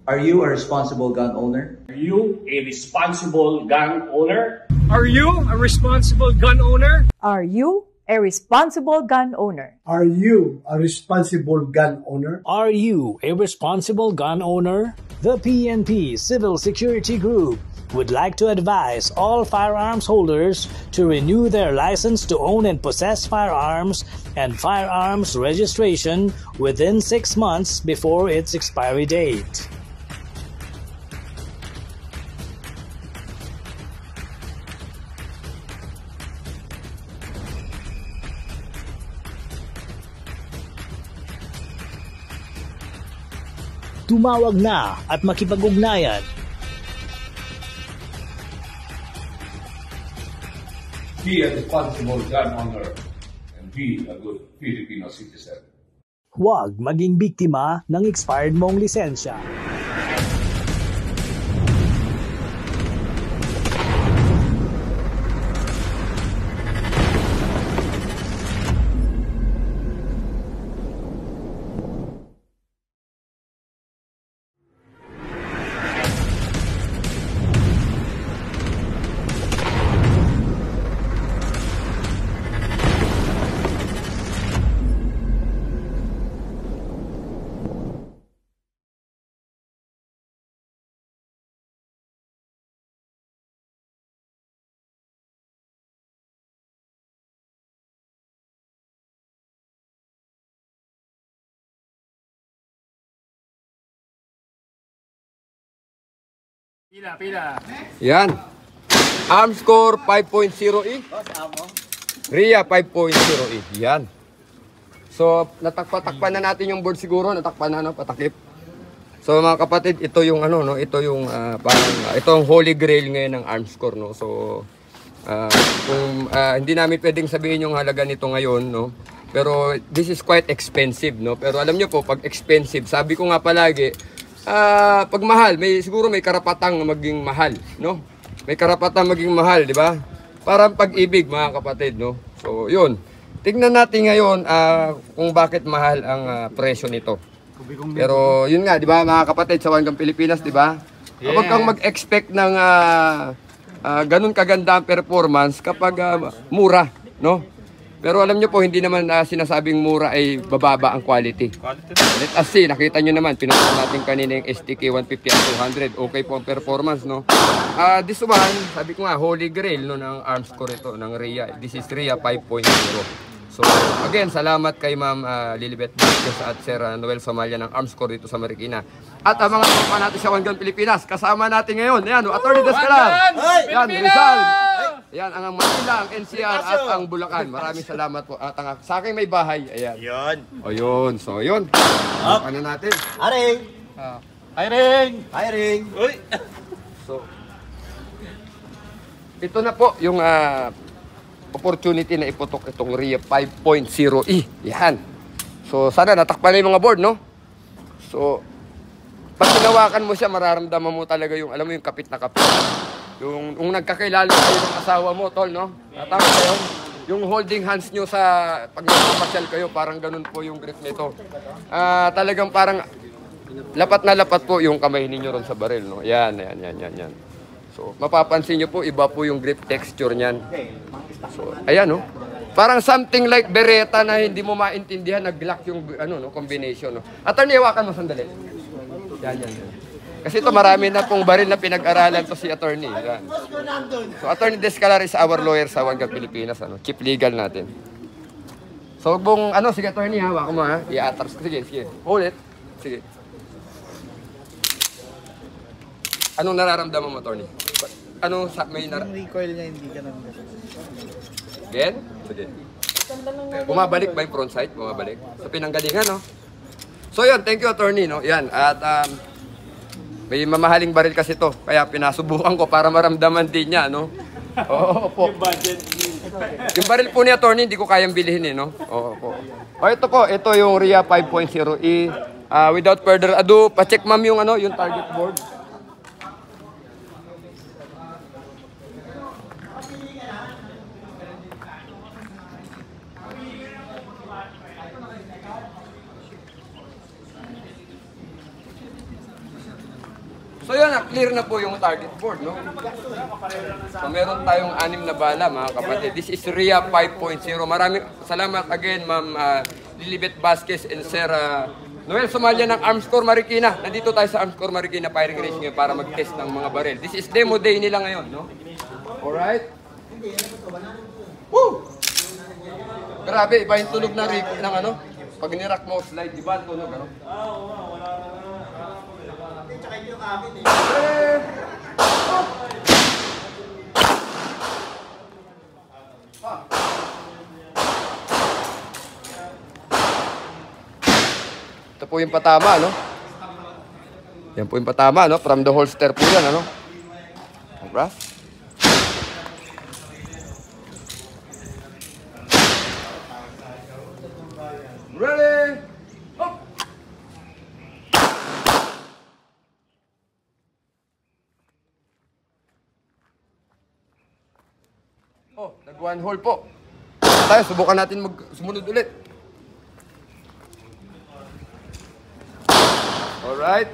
Are you a responsible gun owner? Are you a responsible gun owner? Are you a responsible gun owner? Are you a responsible gun owner? Are you a responsible gun owner? Are you a responsible gun owner? The PNP Civil Security Group would like to advise all firearms holders to renew their license to own and possess firearms and firearms registration within 6 months before its expiry date. Tumawag na at makipag-ugnayan. Be a responsible gun owner and be a good Filipino citizen. Huwag maging biktima ng expired mong lisensya. Pila. Yan. Arms score 5.0E. RIA 5.0E. Yan. So, natakpan na natin yung board siguro. Natakpan na, no? Patakip. So, mga kapatid, ito yung ano, no? Ito yung parang, itong holy grail ngayon ng arms score, no? So, kung hindi namin pwedeng sabihin yung halaga nito ngayon, no? Pero, this is quite expensive, no? Pero alam nyo po, pag expensive, sabi ko nga palagi, pag mahal, siguro may karapatang maging mahal, no? May karapatang maging mahal, di ba? Parang pag-ibig, mga kapatid, no? So, yun. Tingnan natin ngayon kung bakit mahal ang presyo nito. Pero, yun nga, di ba, mga kapatid, sa Hanggang Pilipinas, di ba? Yeah. Huwag kang mag-expect ng ganun kaganda ang performance kapag mura, no? Pero alam nyo po, hindi naman sinasabing mura ay bababa ang quality. Let us see, nakita nyo naman, pinunta natin kanina yung STK 150 at 200. Okay po ang performance, no? This one, sabi ko nga, holy grail, no, ng arms score ito, ng RIA. This is RIA 5.0. So, again, salamat kay Ma'am Lilibet Marquez at Sir Noel Somalia ng arms score dito sa Marikina. At ang mga tropa natin sa Hanggang Pilipinas, kasama natin ngayon, ayan, Attorney Descalar, yan, Rizal, yan, ang Manila, ang NCR at ang Bulacan. Maraming salamat po. At sa akin may bahay, ayan. Yun. O yun, so yun. Ano natin? Hiring! Hiring! Uy! So, ito na po yung opportunity na iputok itong RIA 5.0E. Yan. So, sana natakpan na yung mga board, no? So, pag tinawakan mo siya, mararamdaman mo talaga yung, alam mo yung kapit na kapit. Yung nagkakilala kayo ng asawa mo, tol, no? Tama kayo? Yung holding hands nyo sa, pag nagpapasyal kayo, parang ganun po yung grip nito. Talagang parang, lapat na lapat po yung kamay ninyo ron sa baril, no? Yan. So, mapapansin nyo po, iba po yung grip texture niyan. So, ayan, no? Parang something like Beretta na hindi mo maintindihan, nag-lock yung combination, no? Attorney, hawakan mo sandali. Yan. Kasi ito marami na pong baril na pinag-aralan to si attorney. Yan. So, Attorney Descalar is our lawyer sa Hanggang Pilipinas, chief legal natin. So, sige attorney, hawakan mo, ha? I-attars. Sige. Hold it. Sige. Anong nararamdaman mo, attorney? Yung recoil niya, hindi ka naman. Again? Sige. Bumabalik ba yung front sight? Bumabalik. Sa pinanggalingan, no? So, yun. Thank you, attorney, no? Yan. At, may mamahaling baril kasi to. Kaya pinasubukan ko para maramdaman din niya, no? Oo po. Yung baril po ni attorney, hindi ko kayang bilhin, no? Oo po. Ito po. Ito yung RIA 5.0E. Without further ado, pa-check ma'am yung, yung target board. So yan, clear na po yung target board, no? So meron tayong 6 na bala, mga kapatid. This is RIA 5.0. Maraming salamat again, Ma'am Lilibet Vasquez and Sir Noel Somalia ng Arms Corps Marikina. Nandito tayo sa Arms Corps Marikina Firing Range ngayon para mag-test ng mga baril. This is demo day nila ngayon, no? Alright? Woo! Grabe, iba yung tunog ng ano? Pag nirak mo, slide, di ba? Tunog, ano? Ito po yung patama, no? Yan po yung patama, no? From the holster po yan, ano? Diba? Ready? Up! Oh, nag-one hole po. Tayo, subukan natin sumunod ulit. Alright.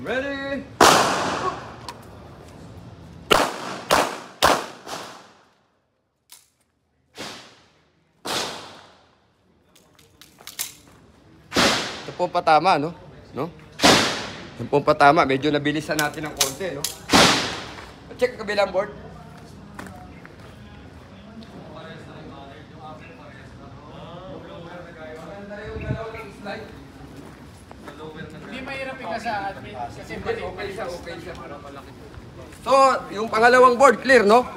Ready? Ito po patama, no? Ito po patama. Medyo nabilisan natin ng konti, no? Check ang kabilang board. Hindi mahirap ikasa kasi Okay siya. So, yung pangalawang board, clear, no?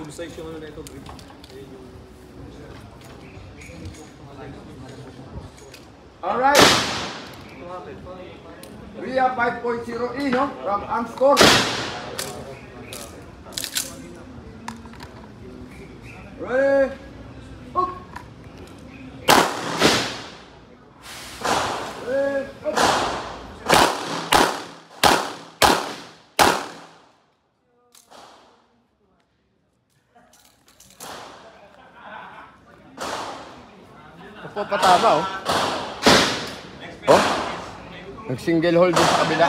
Alright. RIA 5.0E, no? From Arms Corps. Ready? Up! Ready? Up! Ito po patama, oh. Oh? Nag-single hold din sa kabila.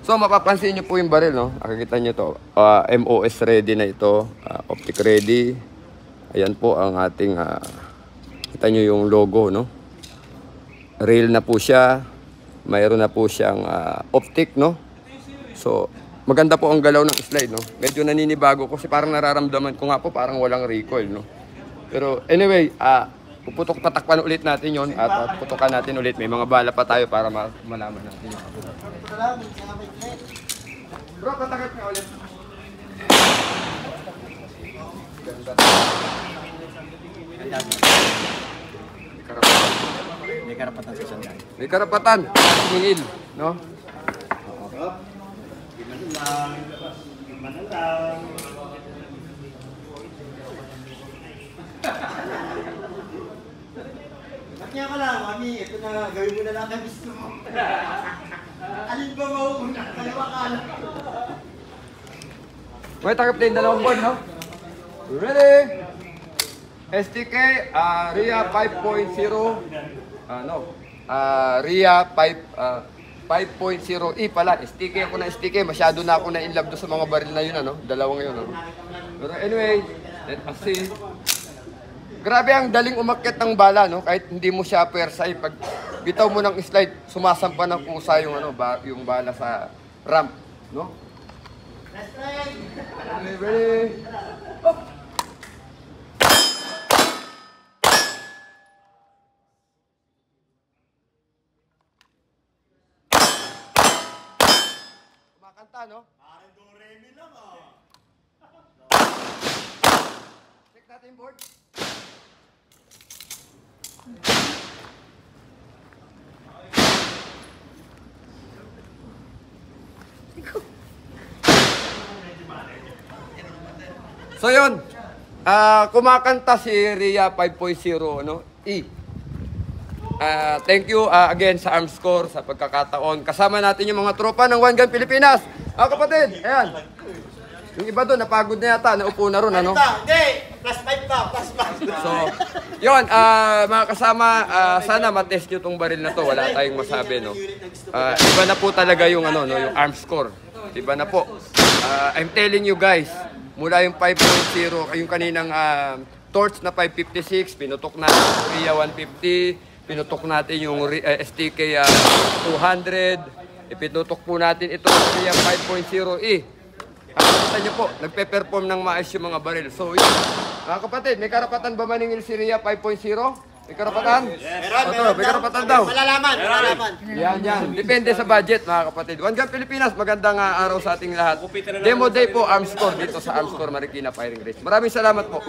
So, mapapansin nyo po yung baril, no? Nakikita nyo to. MOS ready na ito. Optic ready. Ayan po ang ating, kita nyo yung logo, no? Rail na po siya. Mayroon na po siyang optic, no? So, maganda po ang galaw ng slide, no? Medyo naninibago ko kasi parang nararamdaman ko nga po parang walang recoil, no? Pero anyway, tatakpan ulit natin yon at putukan natin ulit. May mga bala pa tayo para malaman natin yung Bro, patakip ka ulit. Ganda. May karapatan sa sandal. May karapatan. Hingil, no? Kaya ka lang, mami, ito na, gawin mo na lang ang gusto mo. Alin ba mauuna? Kaliwa ka lang. May takip na yung dalawang board, no? Ready? STK, RIA 5.0, RIA 5.0E pala. STK ako na STK, masyado na ako na in love doon sa mga baril na yun, ano? Dalawang yun, ano? Pero anyway, let us see. Grabe ang daling umakyat ng bala, no? Kahit hindi mo siya persay, pag bitaw mo ng slide, sumasampa ng kusa yung yung bala sa ramp, no? Let's try! Ready? Up! Kumakanta, no? Parang do-re-mi lang, ah. Check natin yung board. So yun, kumakanta si RIA 5.0, no? Thank you again sa Arms Corps sa pagkakataon. Kasama natin yung mga tropa ng One Gun Pilipinas. Kapatid, ayan. Yung iba doon, napagod na yata, naupo na ron, ano? Hindi, +5 pa, +5. So, Yun, mga kasama, sana matest nyo tong baril na to. Wala tayong masabi, no? Iba na po talaga yung, ano, no, yung arm score. Iba na po. I'm telling you guys, mula yung 5.0, yung kaninang Torch na 556, pinutok natin yung RIA 150, pinutok natin yung STK 200, ipinutok po natin itong RIA 5.0E. Nakikita nyo po, nagpe-perform ng maayos yung mga baril. So, yun. Mga kapatid, may karapatan ba maningil si RIA 5.0? May karapatan? Meron. May karapatan daw. Malalaman. Yan. Depende sa budget, mga kapatid. One Gun Pilipinas, magandang araw sa ating lahat. Demo day po, Arms Corps, dito sa Arms Corps Marikina Firing Range. Maraming salamat po.